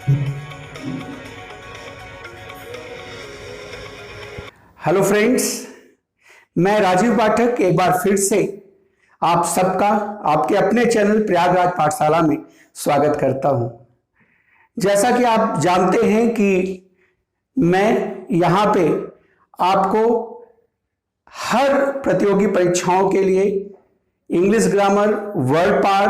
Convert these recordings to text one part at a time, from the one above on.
Hello friends, मैं राजीव पाठक एक बार फिर से आप सबका आपके अपने चैनल प्रयागराज पाठशाला में स्वागत करता हूं। जैसा कि आप जानते हैं कि मैं यहां पे आपको हर प्रतियोगी परीक्षाओं के लिए इंग्लिश ग्रामर, वर्ड पार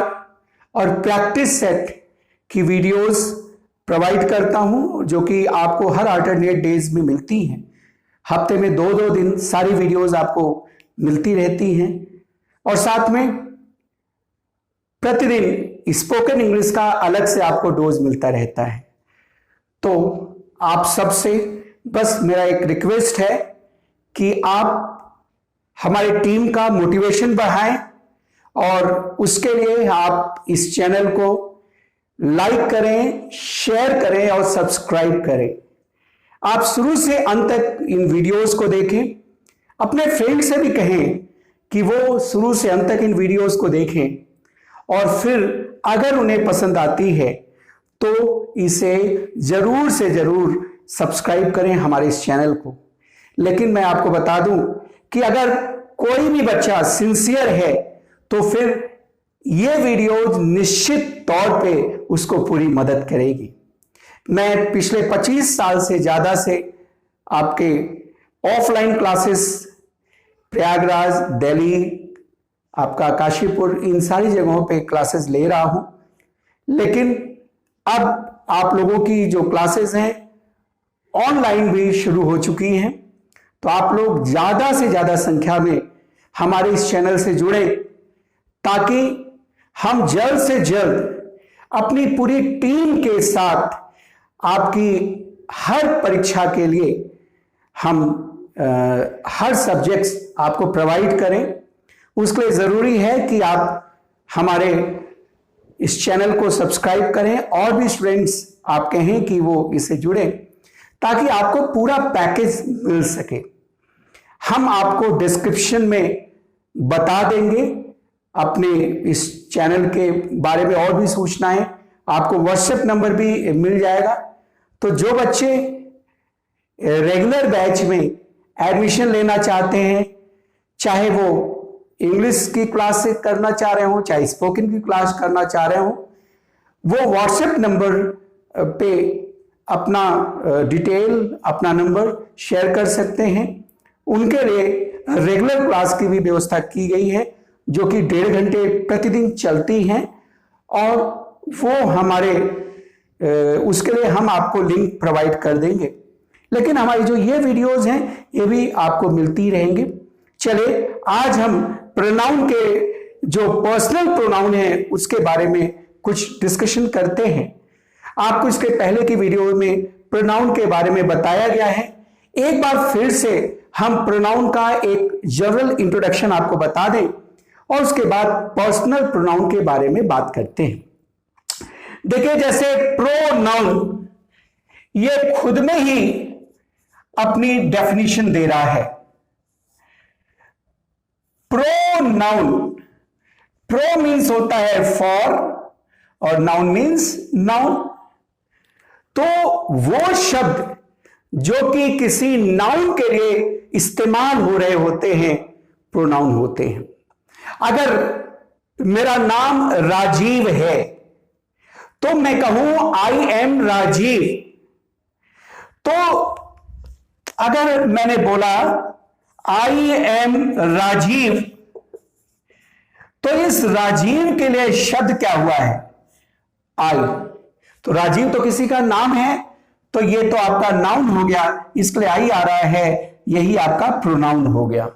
और प्रैक्टिस सेट की वीडियोस प्रोवाइड करता हूं, जो कि आपको हर अल्टरनेट डेज में मिलती हैं। हफ्ते में 2-2 दिन सारी वीडियोस आपको मिलती रहती हैं और साथ में प्रतिदिन स्पोकन इंग्लिश का अलग से आपको डोज मिलता रहता है। तो आप सबसे बस मेरा एक रिक्वेस्ट है कि आप हमारी टीम का मोटिवेशन बढ़ाएं और उसके लिए आप इस चैनल को लाइक करें, शेयर करें और सब्सक्राइब करें। आप शुरू से अंत तक इन वीडियोस को देखें। अपने फ्रेंड से भी कहें कि वो शुरू से अंत तक इन वीडियोस को देखें और फिर अगर उन्हें पसंद आती है तो इसे जरूर से जरूर सब्सक्राइब करें हमारे इस चैनल को। लेकिन मैं आपको बता दूं कि अगर कोई भी बच्चा सिंसियर है तो फिर ये वीडियोज निश्चित तौर पे उसको पूरी मदद करेगी। मैं पिछले 25 साल से ज्यादा से आपके ऑफलाइन क्लासेस प्रयागराज, दिल्ली, आपका काशीपुर, इन सारी जगहों पे क्लासेस ले रहा हूं। लेकिन अब आप लोगों की जो क्लासेस हैं ऑनलाइन भी शुरू हो चुकी हैं, तो आप लोग ज्यादा से ज्यादा संख्या में हमारे इस चैनल से जुड़े ताकि हम जल्द से जल्द अपनी पूरी टीम के साथ आपकी हर परीक्षा के लिए हम हर सब्जेक्ट्स आपको प्रोवाइड करें। उसके लिए जरूरी है कि आप हमारे इस चैनल को सब्सक्राइब करें और भी स्टूडेंट्स आप कहें कि वो इससे जुड़े ताकि आपको पूरा पैकेज मिल सके। हम आपको डिस्क्रिप्शन में बता देंगे अपने इस चैनल के बारे में और भी सूचनाएं। आपको व्हाट्सएप नंबर भी मिल जाएगा। तो जो बच्चे रेगुलर बैच में एडमिशन लेना चाहते हैं, चाहे वो इंग्लिश की क्लास से करना चाह रहे हो, चाहे स्पोकन की क्लास करना चाह रहे हो, वो व्हाट्सएप नंबर पे अपना डिटेल, अपना नंबर शेयर कर सकते हैं। उनके लिए रेगुलर क्लास की भी व्यवस्था की गई है जो कि 1.5 घंटे प्रतिदिन चलती हैं और वो हमारे उसके लिए हम आपको लिंक प्रोवाइड कर देंगे। लेकिन हमारी जो ये वीडियोस हैं ये भी आपको मिलती रहेंगे। चलिए आज हम प्रोनाउन के जो पर्सनल प्रोनाउन है उसके बारे में कुछ डिस्कशन करते हैं। आपको इसके पहले की वीडियो में प्रोनाउन के बारे में बताया गया है। एक बार फिर से हम प्रोनाउन का एक जनरल इंट्रोडक्शन आपको बता दें और उसके बाद पर्सनल प्रोनाउन के बारे में बात करते हैं। देखिए, जैसे प्रोनाउन ये खुद में ही अपनी डेफिनेशन दे रहा है। प्रोनाउन, प्रो मीन्स होता है फॉर और नाउन मीन्स नाउन। तो वो शब्द जो कि किसी नाउन के लिए इस्तेमाल हो रहे होते हैं प्रोनाउन होते हैं। अगर मेरा नाम राजीव है तो मैं कहूं आई एम राजीव। तो अगर मैंने बोला आई एम राजीव तो इस राजीव के लिए शब्द क्या हुआ है? आई। तो राजीव तो किसी का नाम है, तो ये तो आपका नाउन हो गया, इसके लिए आई आ रहा है, यही आपका प्रोनाउन हो गया।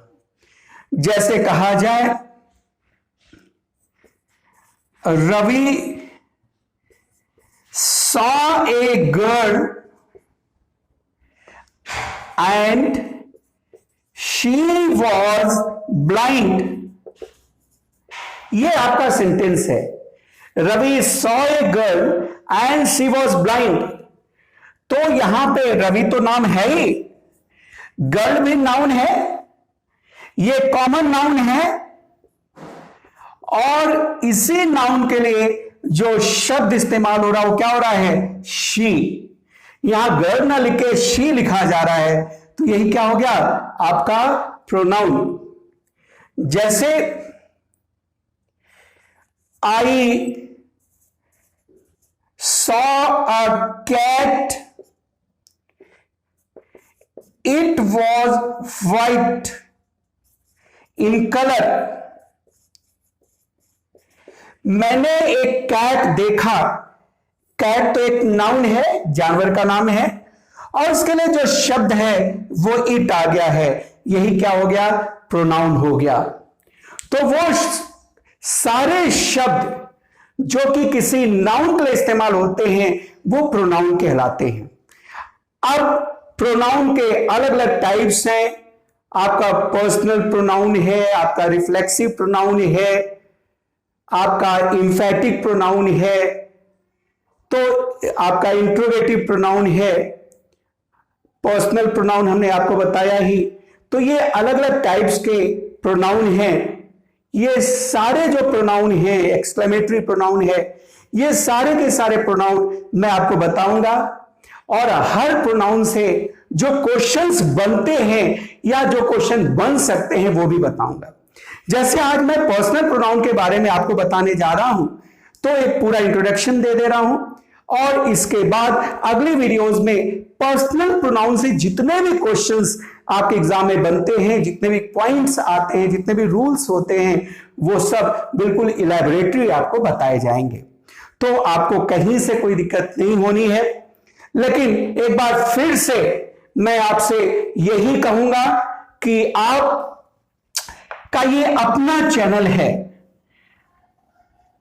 जैसे कहा जाए Ravi saw a girl and she was blind। ये आपका सेंटेंस है। Ravi saw a girl and she was blind। तो यहां पे रवि तो नाम है ही, गर्ल भी नाउन है, ये कॉमन नाउन है और इसी नाउन के लिए जो शब्द इस्तेमाल हो रहा है वो क्या हो रहा है, शी। यहां गर्ल ना लिख के शी लिखा जा रहा है, तो यही क्या हो गया आपका प्रोनाउन। जैसे आई saw a cat, it was white in color। मैंने एक कैट देखा, कैट तो एक नाउन है, जानवर का नाम है, और उसके लिए जो शब्द है वो इट आ गया है, यही क्या हो गया, प्रोनाउन हो गया। तो वो सारे शब्द जो कि किसी नाउन के लिए इस्तेमाल होते हैं वो प्रोनाउन कहलाते हैं। अब प्रोनाउन के अलग अलग टाइप्स हैं। आपका पर्सनल प्रोनाउन है, आपका रिफ्लेक्सिव प्रोनाउन है, आपका इंफेटिक प्रोनाउन है, तो आपका इंट्रोगेटिव प्रोनाउन है, पर्सनल प्रोनाउन हमने आपको बताया ही। तो ये अलग अलग टाइप्स के प्रोनाउन हैं। ये सारे जो प्रोनाउन हैं, एक्सक्लेमेटरी प्रोनाउन है, ये सारे के सारे प्रोनाउन मैं आपको बताऊंगा, और हर प्रोनाउन से जो क्वेश्चंस बनते हैं या जो क्वेश्चन बन सकते हैं वो भी बताऊंगा। जैसे आज मैं पर्सनल प्रोनाउन के बारे में आपको बताने जा रहा हूं, तो एक पूरा इंट्रोडक्शन दे रहा हूं, और इसके बाद अगली वीडियोस में पर्सनल प्रोनाउन से जितने भी क्वेश्चंस आपके एग्जाम में बनते हैं, जितने भी पॉइंट्स आते हैं, जितने भी रूल्स होते हैं, वो सब बिल्कुल इलैबोरेटली आपको बताए जाएंगे। तो आपको कहीं से कोई दिक्कत नहीं होनी है। लेकिन एक बार फिर से मैं आपसे यही कहूंगा कि आप का ये अपना चैनल है,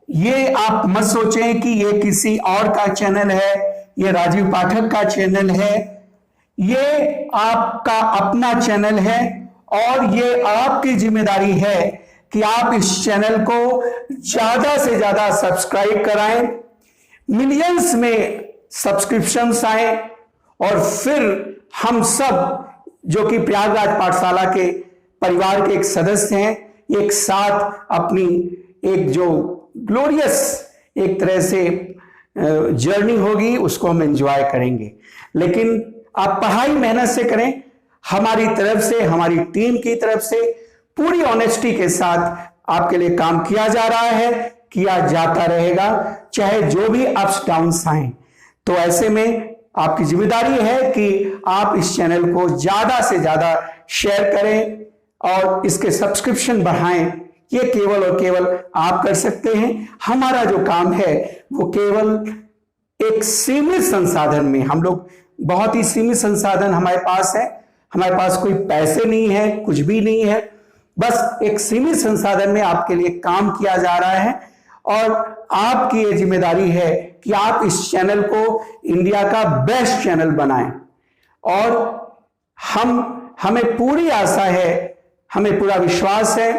ये आप मत सोचें कि ये किसी और का चैनल है, ये राजीव पाठक का चैनल है। ये आपका अपना चैनल है, और ये आपकी जिम्मेदारी है कि आप इस चैनल को ज्यादा से ज्यादा सब्सक्राइब कराएं, मिलियंस में सब्सक्रिप्शंस आए, और फिर हम सब जो कि प्रयागराज पाठशाला के परिवार के एक सदस्य हैं, एक साथ अपनी एक जो ग्लोरियस एक तरह से जर्नी होगी उसको हम एंजॉय करेंगे। लेकिन आप पढ़ाई मेहनत से करें, हमारी तरफ से, हमारी टीम की तरफ से पूरी ऑनेस्टी के साथ आपके लिए काम किया जा रहा है, किया जाता रहेगा, चाहे जो भी अप्स डाउन्स आए। तो ऐसे में आपकी जिम्मेदारी है कि आप इस चैनल को ज्यादा से ज्यादा शेयर करें और इसके सब्सक्रिप्शन बढ़ाएं। ये केवल और केवल आप कर सकते हैं। हमारा जो काम है वो केवल एक सीमित संसाधन में, हम लोग बहुत ही सीमित संसाधन हमारे पास है, हमारे पास कोई पैसे नहीं है, कुछ भी नहीं है, बस एक सीमित संसाधन में आपके लिए काम किया जा रहा है। और आपकी ये जिम्मेदारी है कि आप इस चैनल को इंडिया का बेस्ट चैनल बनाएं, और हमें पूरी आशा है, हमें पूरा विश्वास है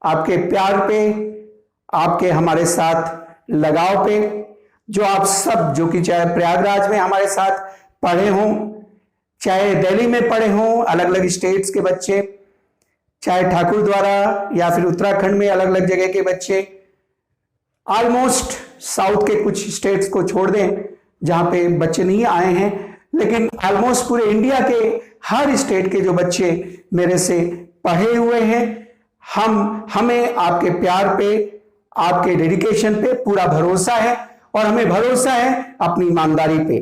आपके प्यार पे, आपके हमारे साथ लगाव पे, जो आप सब जो कि चाहे प्रयागराज में हमारे साथ पढ़े हों, चाहे दिल्ली में पढ़े हों, अलग अलग स्टेट्स के बच्चे, चाहे ठाकुर द्वारा या फिर उत्तराखंड में अलग अलग जगह के बच्चे, ऑलमोस्ट साउथ के कुछ स्टेट्स को छोड़ दें जहां पे बच्चे नहीं आए हैं, लेकिन ऑलमोस्ट पूरे इंडिया के हर स्टेट के जो बच्चे मेरे से पढ़े हुए हैं, हमें आपके प्यार पे, आपके डेडिकेशन पे पूरा भरोसा है, और हमें भरोसा है अपनी ईमानदारी पे।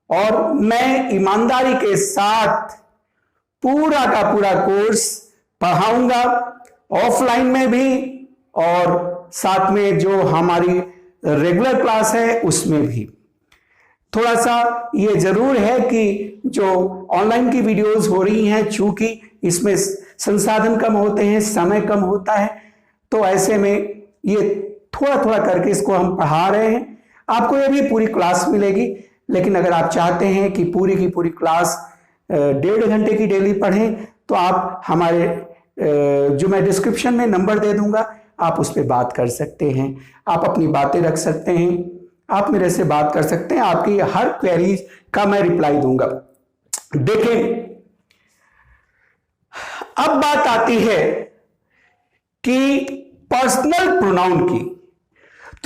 और मैं ईमानदारी के साथ पूरा का पूरा कोर्स पढ़ाऊंगा, ऑफलाइन में भी और साथ में जो हमारी रेगुलर क्लास है उसमें भी। थोड़ा सा ये जरूर है कि जो ऑनलाइन की वीडियोस हो रही हैं, चूंकि इसमें संसाधन कम होते हैं, समय कम होता है, तो ऐसे में ये थोड़ा थोड़ा करके इसको हम पढ़ा रहे हैं। आपको ये भी पूरी क्लास मिलेगी, लेकिन अगर आप चाहते हैं कि पूरी की पूरी क्लास 1.5 घंटे की डेली पढ़ें, तो आप हमारे जो मैं डिस्क्रिप्शन में नंबर दे दूंगा, आप उस पर बात कर सकते हैं, आप अपनी बातें रख सकते हैं, आप मेरे से बात कर सकते हैं, आपकी हर क्वेरीज का मैं रिप्लाई दूंगा। देखें, अब बात आती है कि पर्सनल प्रोनाउन की।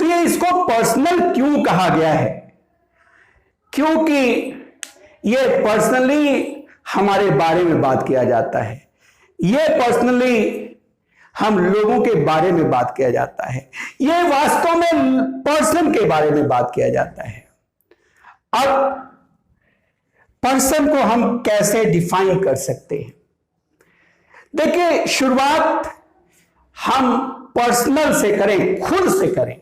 तो ये इसको पर्सनल क्यों कहा गया है? क्योंकि ये पर्सनली हमारे बारे में बात किया जाता है, ये पर्सनली हम लोगों के बारे में बात किया जाता है, ये वास्तव में पर्सन के बारे में बात किया जाता है। अब पर्सन को हम कैसे डिफाइन कर सकते हैं? देखिए, शुरुआत हम पर्सनल से करें, खुद से करें,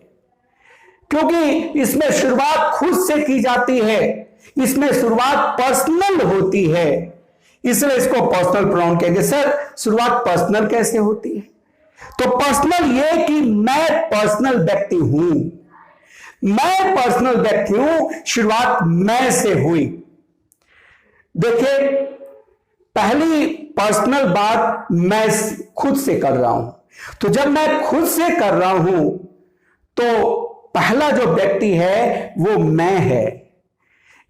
क्योंकि इसमें शुरुआत खुद से की जाती है, इसमें शुरुआत पर्सनल होती है, इसलिए इसको पर्सनल प्रोनाउन कहेंगे। सर, शुरुआत पर्सनल कैसे होती है? तो पर्सनल ये कि मैं पर्सनल व्यक्ति हूं, मैं पर्सनल व्यक्ति हूं, शुरुआत मैं से हुई। देखिए, पहली पर्सनल बात मैं खुद से कर रहा हूं, तो जब मैं खुद से कर रहा हूं तो पहला जो व्यक्ति है वो मैं है,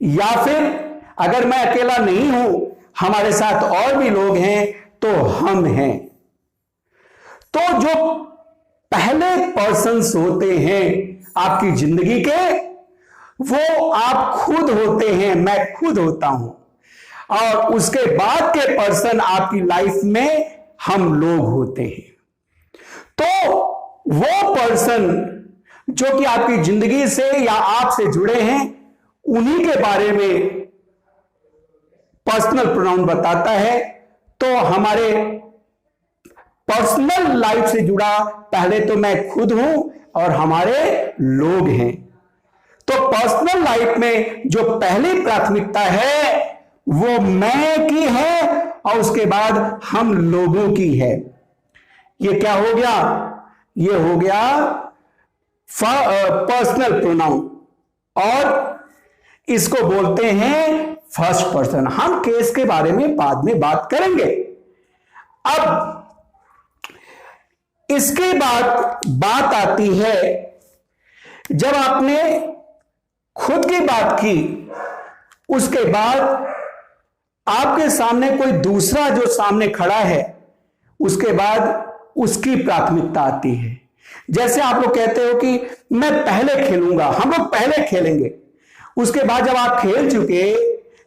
या फिर अगर मैं अकेला नहीं हूं, हमारे साथ और भी लोग हैं, तो हम हैं। तो जो पहले पर्सन्स होते हैं आपकी जिंदगी के, वो आप खुद होते हैं, मैं खुद होता हूं, और उसके बाद के पर्सन आपकी लाइफ में हम लोग होते हैं। तो वो पर्सन जो कि आपकी जिंदगी से या आपसे जुड़े हैं, उन्हीं के बारे में पर्सनल प्रोनाउन बताता है। तो हमारे पर्सनल लाइफ से जुड़ा पहले तो मैं खुद हूं और हमारे लोग हैं। तो पर्सनल लाइफ में जो पहली प्राथमिकता है वो मैं की है, और उसके बाद हम लोगों की है। ये क्या हो गया? ये हो गया पर्सनल प्रोनाउन, और इसको बोलते हैं फर्स्ट पर्सन। हम केस के बारे में बाद में बात करेंगे। अब इसके बाद बात आती है, जब आपने खुद की बात की, उसके बाद आपके सामने कोई दूसरा जो सामने खड़ा है, उसके बाद उसकी प्राथमिकता आती है। जैसे आप लोग कहते हो कि मैं पहले खेलूंगा, हम लोग पहले खेलेंगे, उसके बाद जब आप खेल चुके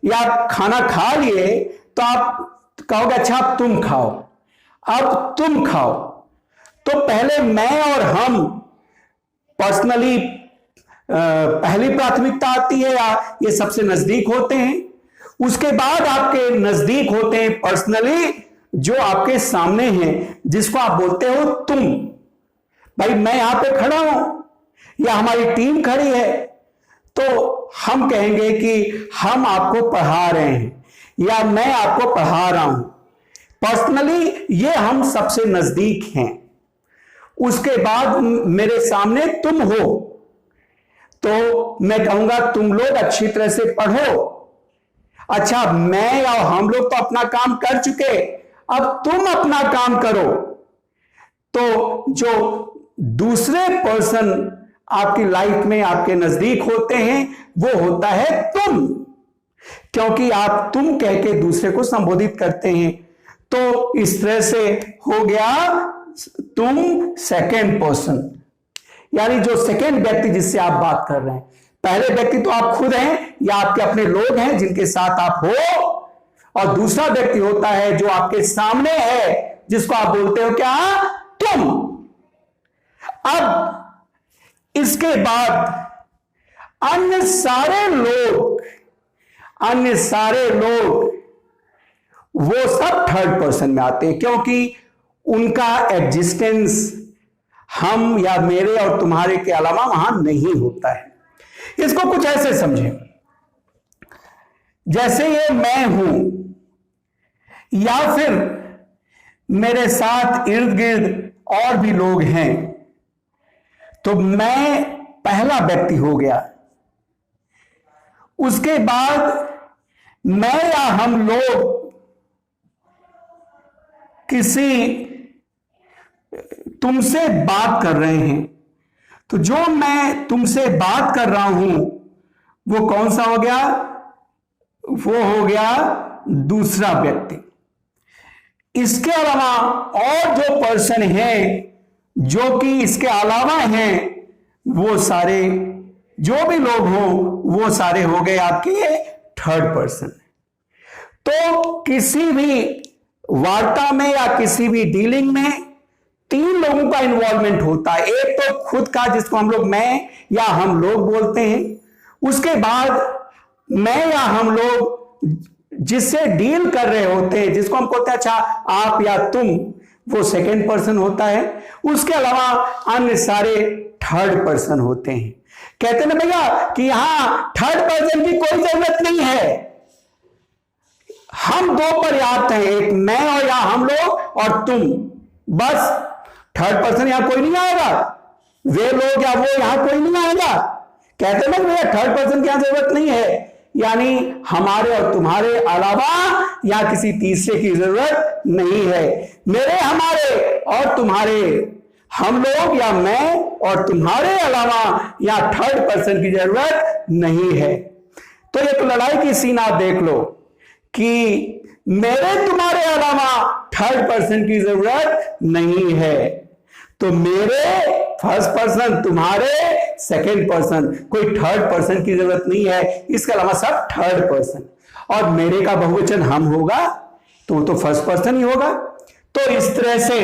या आप खाना खा लिए तो आप कहोगे अच्छा अब तुम खाओ, अब तुम खाओ। तो पहले मैं और हम पर्सनली पहली प्राथमिकता आती है, या ये सबसे नजदीक होते हैं। उसके बाद आपके नजदीक होते हैं पर्सनली जो आपके सामने हैं, जिसको आप बोलते हो तुम। भाई मैं यहां पे खड़ा हूं या हमारी टीम खड़ी है, तो हम कहेंगे कि हम आपको पढ़ा रहे हैं या मैं आपको पढ़ा रहा हूं। पर्सनली ये हम सबसे नजदीक हैं। उसके बाद मेरे सामने तुम हो, तो मैं कहूंगा तुम लोग अच्छी तरह से पढ़ो। अच्छा, मैं या हम लोग तो अपना काम कर चुके, अब तुम अपना काम करो। तो जो दूसरे पर्सन आपकी लाइफ में आपके नजदीक होते हैं, वो होता है तुम, क्योंकि आप तुम कह के दूसरे को संबोधित करते हैं। तो इस तरह से हो गया तुम सेकेंड पर्सन, यानी जो सेकेंड व्यक्ति जिससे आप बात कर रहे हैं। पहले व्यक्ति तो आप खुद हैं या आपके अपने लोग हैं जिनके साथ आप हो, और दूसरा व्यक्ति होता है जो आपके सामने है, जिसको आप बोलते हो क्या? तुम। अब इसके बाद अन्य सारे लोग वो सब थर्ड पर्सन में आते हैं, क्योंकि उनका एग्जिस्टेंस हम या मेरे और तुम्हारे के अलावा वहां नहीं होता है। इसको कुछ ऐसे समझें, जैसे ये मैं हूं, या फिर मेरे साथ इर्द गिर्द और भी लोग हैं, तो मैं पहला व्यक्ति हो गया। उसके बाद मैं या हम लोग किसी तुमसे बात कर रहे हैं, तो जो मैं तुमसे बात कर रहा हूं वो कौन सा हो गया? वो हो गया दूसरा व्यक्ति। इसके अलावा और जो पर्सन हैं जो कि इसके अलावा हैं, वो सारे जो भी लोग हों वो सारे हो गए आपके थर्ड पर्सन। तो किसी भी वार्ता में या किसी भी डीलिंग में तीन लोगों का इन्वॉल्वमेंट होता है। एक तो खुद का, जिसको हम लोग मैं या हम लोग बोलते हैं। उसके बाद मैं या हम लोग जिससे डील कर रहे होते हैं, जिसको हम कहते हैं अच्छा आप या तुम, वो सेकेंड पर्सन होता है। उसके अलावा अन्य सारे थर्ड पर्सन होते हैं। कहते ना भैया कि यहां थर्ड पर्सन की कोई जरूरत नहीं है, हम दो पर्याप्त हैं, एक मैं और या हम लोग और तुम, बस थर्ड पर्सन यहां कोई नहीं आएगा, वे लोग या वो यहां कोई नहीं आएगा। कहते ना भैया थर्ड पर्सन की यहां जरूरत नहीं है, यानी हमारे और तुम्हारे अलावा या किसी तीसरे की जरूरत नहीं है। मेरे, हमारे और तुम्हारे, हम लोग या मैं और तुम्हारे अलावा या थर्ड पर्सन की जरूरत नहीं है। तो एक लड़ाई की सीन आप देख लो कि मेरे तुम्हारे अलावा थर्ड पर्सन की जरूरत नहीं है। तो मेरे फर्स्ट पर्सन, तुम्हारे सेकेंड पर्सन, कोई थर्ड पर्सन की जरूरत नहीं है, इसके अलावा सब थर्ड पर्सन। और मेरे का बहुवचन हम होगा तो फर्स्ट पर्सन ही होगा। तो इस तरह से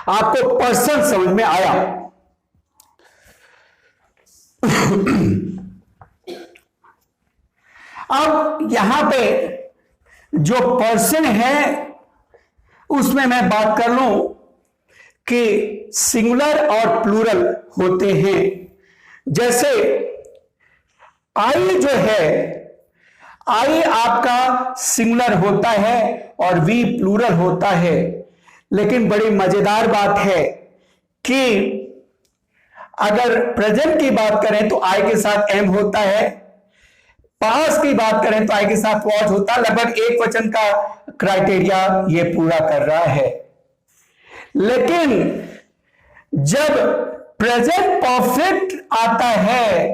आपको पर्सन समझ में आया। अब यहां पे जो पर्सन है उसमें मैं बात कर लूं कि सिंगुलर और प्लूरल होते हैं। जैसे आई जो है, आई आपका सिंगुलर होता है और वी प्लूरल होता है। लेकिन बड़ी मजेदार बात है कि अगर प्रेजेंट की बात करें तो आई के साथ एम होता है, पास्ट की बात करें तो आई के साथ वॉज होता है। लगभग एक वचन का क्राइटेरिया ये पूरा कर रहा है। लेकिन जब प्रेजेंट परफेक्ट आता है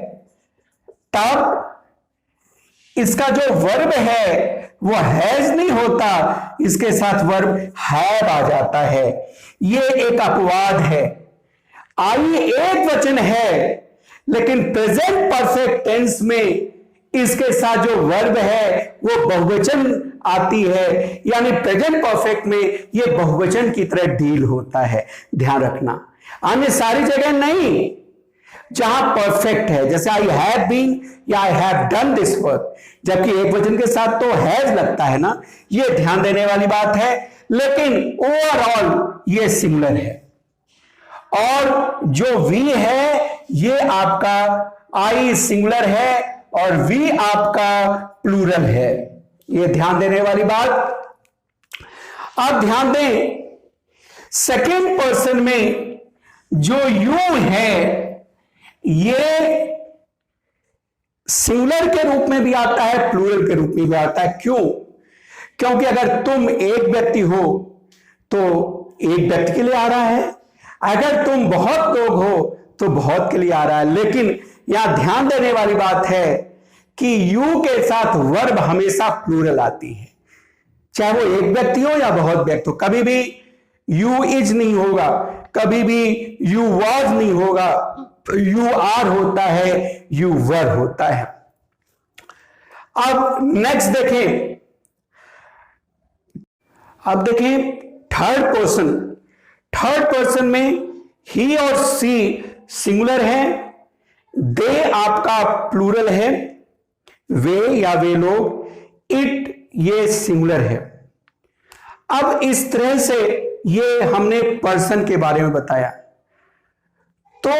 तब इसका जो वर्ब है वो हैज नहीं होता, इसके साथ वर्ब हैव आ जाता है। ये एक अपवाद है। आई एक वचन है लेकिन प्रेजेंट परफेक्ट टेंस में इसके साथ जो वर्ब है वो बहुवचन आती है, यानी प्रेजेंट परफेक्ट में ये बहुवचन की तरह डील होता है। ध्यान रखना, अन्य सारी जगह नहीं। जहां परफेक्ट है, जैसे आई हैव बीन या I have done this work, जबकि एक वचन के साथ तो हैज लगता है ना, ये ध्यान देने वाली बात है। लेकिन ओवरऑल ये सिंगुलर है। और जो वी है ये आपका आई सिंगुलर है और वी आपका प्लूरल है। ये ध्यान देने वाली बात। अब ध्यान दें, सेकेंड पर्सन में जो यू है ये सिंगुलर के रूप में भी आता है, प्लूरल के रूप में भी आता है। क्यों? क्योंकि अगर तुम एक व्यक्ति हो तो एक व्यक्ति के लिए आ रहा है, अगर तुम बहुत लोग हो तो बहुत के लिए आ रहा है। लेकिन यहां ध्यान देने वाली बात है कि यू के साथ वर्ब हमेशा प्लूरल आती है, चाहे वो एक व्यक्ति हो या बहुत व्यक्ति हो। कभी भी यू इज नहीं होगा, कभी भी यू वॉज नहीं होगा, यू आर होता है, यू वर होता है। अब नेक्स्ट देखें, अब देखें थर्ड पर्सन। थर्ड पर्सन में ही और सी सिंगुलर है, दे आपका प्लूरल है, वे या वे लोग, इट ये सिंगुलर है। अब इस तरह से ये हमने पर्सन के बारे में बताया। तो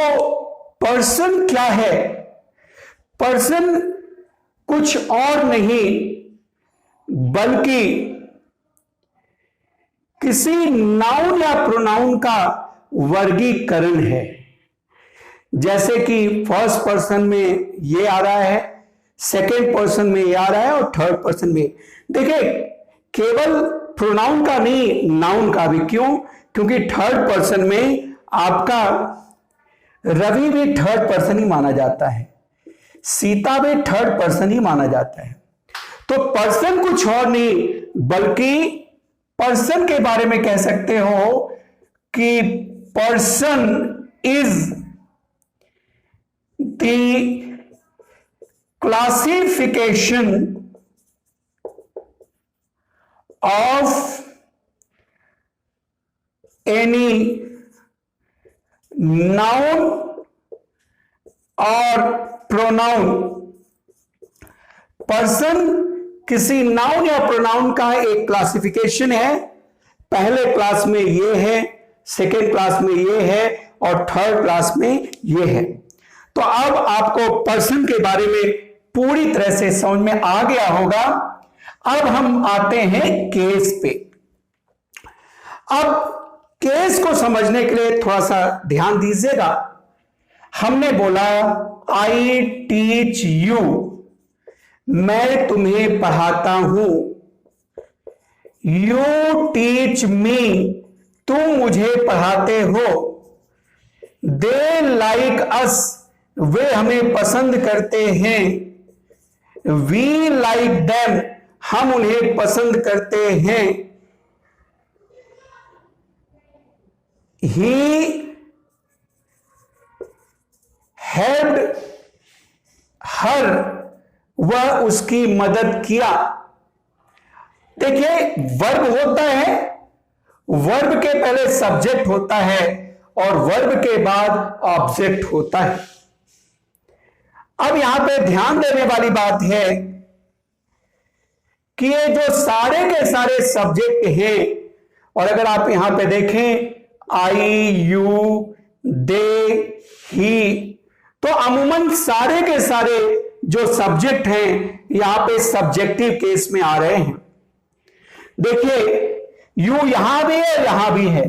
पर्सन क्या है? पर्सन कुछ और नहीं बल्कि किसी नाउन या प्रोनाउन का वर्गीकरण है। जैसे कि फर्स्ट पर्सन में ये आ रहा है, सेकेंड पर्सन में ये आ रहा है और थर्ड पर्सन में। देखिए, केवल प्रोनाउन का नहीं, नाउन का भी। क्यों? क्योंकि थर्ड पर्सन में आपका रवि भी थर्ड पर्सन ही माना जाता है, सीता भी थर्ड पर्सन ही माना जाता है। तो पर्सन कुछ और नहीं बल्कि पर्सन के बारे में कह सकते हो कि person is the classification of any noun or pronoun। Person किसी नाउन या प्रोनाउन का एक क्लासिफिकेशन है। पहले क्लास में ये है, सेकेंड क्लास में ये है और थर्ड क्लास में ये है। तो अब आपको पर्सन के बारे में पूरी तरह से समझ में आ गया होगा। अब हम आते हैं केस पे। अब केस को समझने के लिए थोड़ा सा ध्यान दीजिएगा। हमने बोला आई टीच यू, मैं तुम्हें पढ़ाता हूं। यू टीच मी, तुम मुझे पढ़ाते हो। दे लाइक अस, वे हमें पसंद करते हैं। वी लाइक देम, हम उन्हें पसंद करते हैं। ही हेल्प्ड हर, वह उसकी मदद किया। देखिए वर्ब होता है, वर्ब के पहले सब्जेक्ट होता है और वर्ब के बाद ऑब्जेक्ट होता है। अब यहां पे ध्यान देने वाली बात है कि ये जो सारे के सारे सब्जेक्ट हैं, और अगर आप यहां पे देखें आई, यू, दे, ही, तो अमूमन सारे के सारे जो सब्जेक्ट हैं यहां पे सब्जेक्टिव केस में आ रहे हैं। देखिए यू यहां भी है, यहां भी है।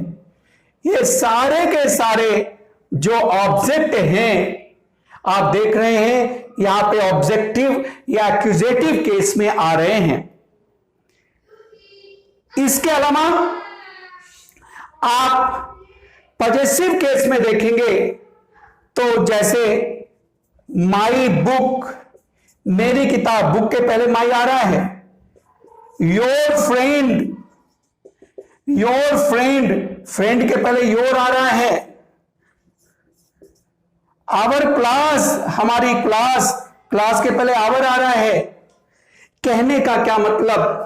ये सारे के सारे जो ऑब्जेक्ट हैं आप देख रहे हैं यहां पे ऑब्जेक्टिव या एक्यूजेटिव केस में आ रहे हैं। इसके अलावा आप पॉजेसिव केस में देखेंगे तो जैसे माई बुक, मेरी किताब, बुक के पहले माई आ रहा है। Your friend, your friend, friend के पहले योर आ रहा है। आवर क्लास, हमारी क्लास, क्लास के पहले आवर आ रहा है। कहने का क्या मतलब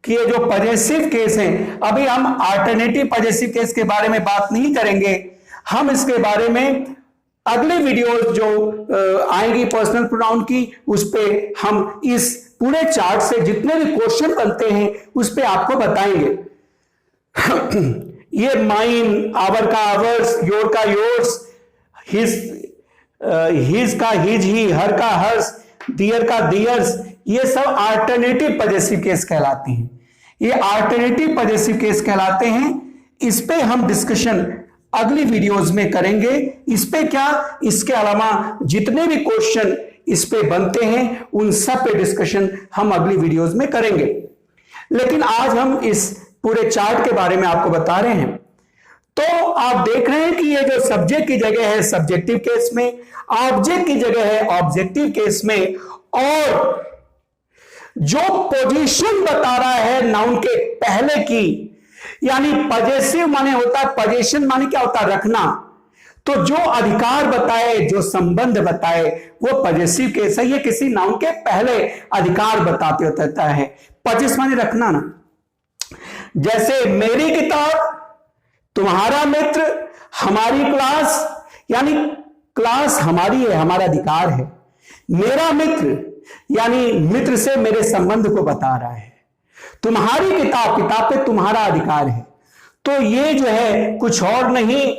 कि ये जो पॉजेसिव केस हैं, अभी हम अल्टरनेटिव पॉजेसिव केस के बारे में बात नहीं करेंगे। हम इसके बारे में अगले वीडियो जो आएंगी पर्सनल प्रोनाउन की, उस पे हम इस पूरे चार्ट से जितने भी क्वेश्चन बनते हैं उस पे आपको बताएंगे। ये माइन, आवर का आवर्स, योर का योर्स, हिज का हिज ही, हर का हर्स, दियर का दियर्स, ये सब अल्टरनेटिव पॉजेसिव केस कहलाते हैं। ये अल्टरनेटिव पॉजेसिव केस कहलाते हैं। इस पे हम डिस्कशन अगली वीडियोस में करेंगे। इस पे क्या, इसके अलावा जितने भी क्वेश्चन इस पे बनते हैं उन सब पे डिस्कशन हम अगली वीडियोस में करेंगे। लेकिन आज हम इस पूरे चार्ट के बारे में आपको बता रहे हैं। तो आप देख रहे हैं कि ये जो सब्जेक्ट की जगह है सब्जेक्टिव केस में, ऑब्जेक्ट की जगह है ऑब्जेक्टिव केस में, और जो पोजीशन बता रहा है नाउन के पहले की, यानी पॉजेसिव माने होता है, पोजीशन माने क्या होता है, रखना। तो जो अधिकार बताए, जो संबंध बताए, वो पॉजेसिव केस है। ये किसी नाउन के पहले अधिकार बताते होता है। पॉजेस माने रखना ना। जैसे मेरी किताब, तुम्हारा मित्र, हमारी क्लास, यानी क्लास हमारी है, हमारा अधिकार है। मेरा मित्र यानी मित्र से मेरे संबंध को बता रहा है। तुम्हारी किताब, किताब पे तुम्हारा अधिकार है। तो ये जो है कुछ और नहीं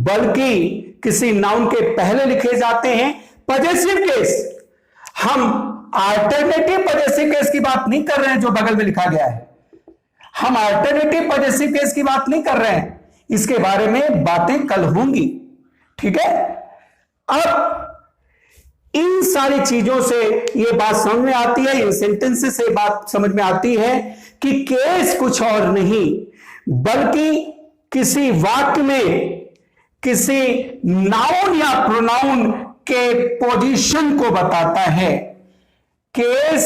बल्कि किसी नाउन के पहले लिखे जाते हैं पॉजेसिव केस। हम अल्टरनेटिव पॉजेसिव केस की बात नहीं कर रहे हैं जो बगल में लिखा गया है। हम अल्टरनेटिव पॉजेसिव केस की बात नहीं कर रहे हैं, इसके बारे में बातें कल होंगी। ठीक है, अब इन सारी चीजों से ये बात समझ में आती है, इन सेंटेंसेस से बात समझ में आती है कि केस कुछ और नहीं बल्कि किसी वाक्य में किसी नाउन या प्रोनाउन के पोजीशन को बताता है। केस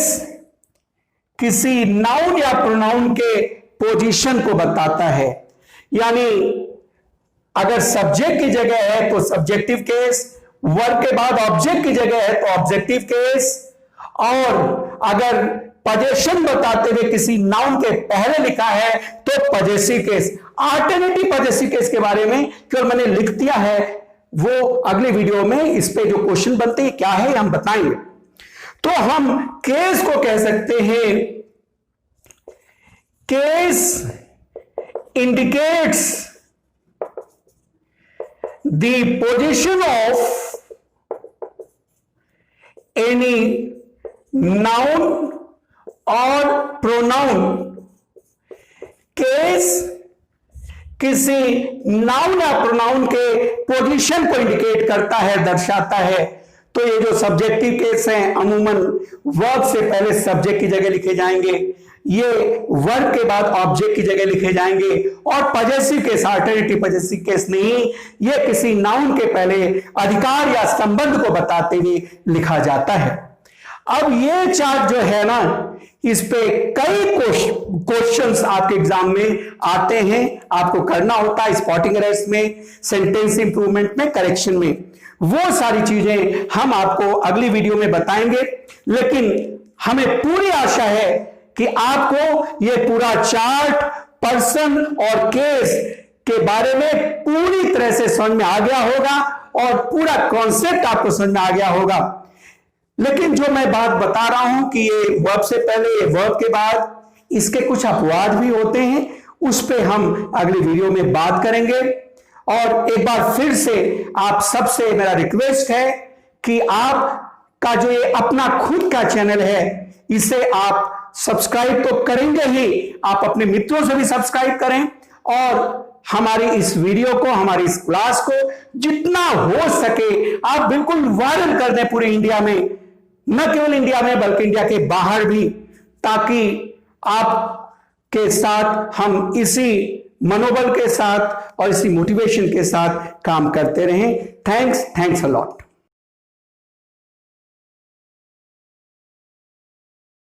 किसी नाउन या प्रोनाउन के पोजीशन को बताता है। यानी अगर सब्जेक्ट की जगह है तो सब्जेक्टिव केस, वर्ब के बाद ऑब्जेक्ट की जगह है तो ऑब्जेक्टिव केस, और अगर पजेशन बताते हुए किसी नाउन के पहले लिखा है तो possessive case. Alternative possessive case के बारे में केवल मैंने लिख दिया है, वो अगले वीडियो में इस पे जो क्वेश्चन बनते हैं क्या है हम बताएंगे। तो हम केस को कह सकते हैं, case indicates the position of any noun और प्रोनाउन। केस किसी नाउन या प्रोनाउन के पोजीशन को इंडिकेट करता है, दर्शाता है। तो ये जो सब्जेक्टिव केस हैं अमूमन वर्ब से पहले सब्जेक्ट की जगह लिखे जाएंगे, ये वर्ब के बाद ऑब्जेक्ट की जगह लिखे जाएंगे, और possessive case alternative possessive case नहीं, ये किसी नाउन के पहले अधिकार या संबंध को बताते हुए लिखा जाता है। अब ये चार्ट जो है ना, इस पे कई क्वेश्चंस आपके एग्जाम में आते हैं, आपको करना होता है स्पॉटिंग एरर्स में, सेंटेंस इंप्रूवमेंट में, करेक्शन में। वो सारी चीजें हम आपको अगली वीडियो में बताएंगे, लेकिन हमें पूरी आशा है कि आपको ये पूरा चार्ट, पर्सन और केस के बारे में पूरी तरह से समझ में आ गया होगा और पूरा कॉन्सेप्ट आपको समझ में आ गया होगा। लेकिन जो मैं बात बता रहा हूं कि ये वर्ब से पहले, ये वर्ब के बाद, इसके कुछ अपवाद भी होते हैं, उस पे हम अगली वीडियो में बात करेंगे। और एक बार फिर से आप सबसे मेरा रिक्वेस्ट है कि आपका जो ये अपना खुद का चैनल है, इसे आप सब्सक्राइब तो करेंगे ही, आप अपने मित्रों से भी सब्सक्राइब करें, और हमारी इस वीडियो को, हमारी इस क्लास को जितना हो सके आप बिल्कुल वायरल कर दें पूरे इंडिया में, न केवल इंडिया में बल्कि इंडिया के बाहर भी, ताकि आपके साथ हम इसी मनोबल के साथ और इसी मोटिवेशन के साथ काम करते रहें। Thanks a lot.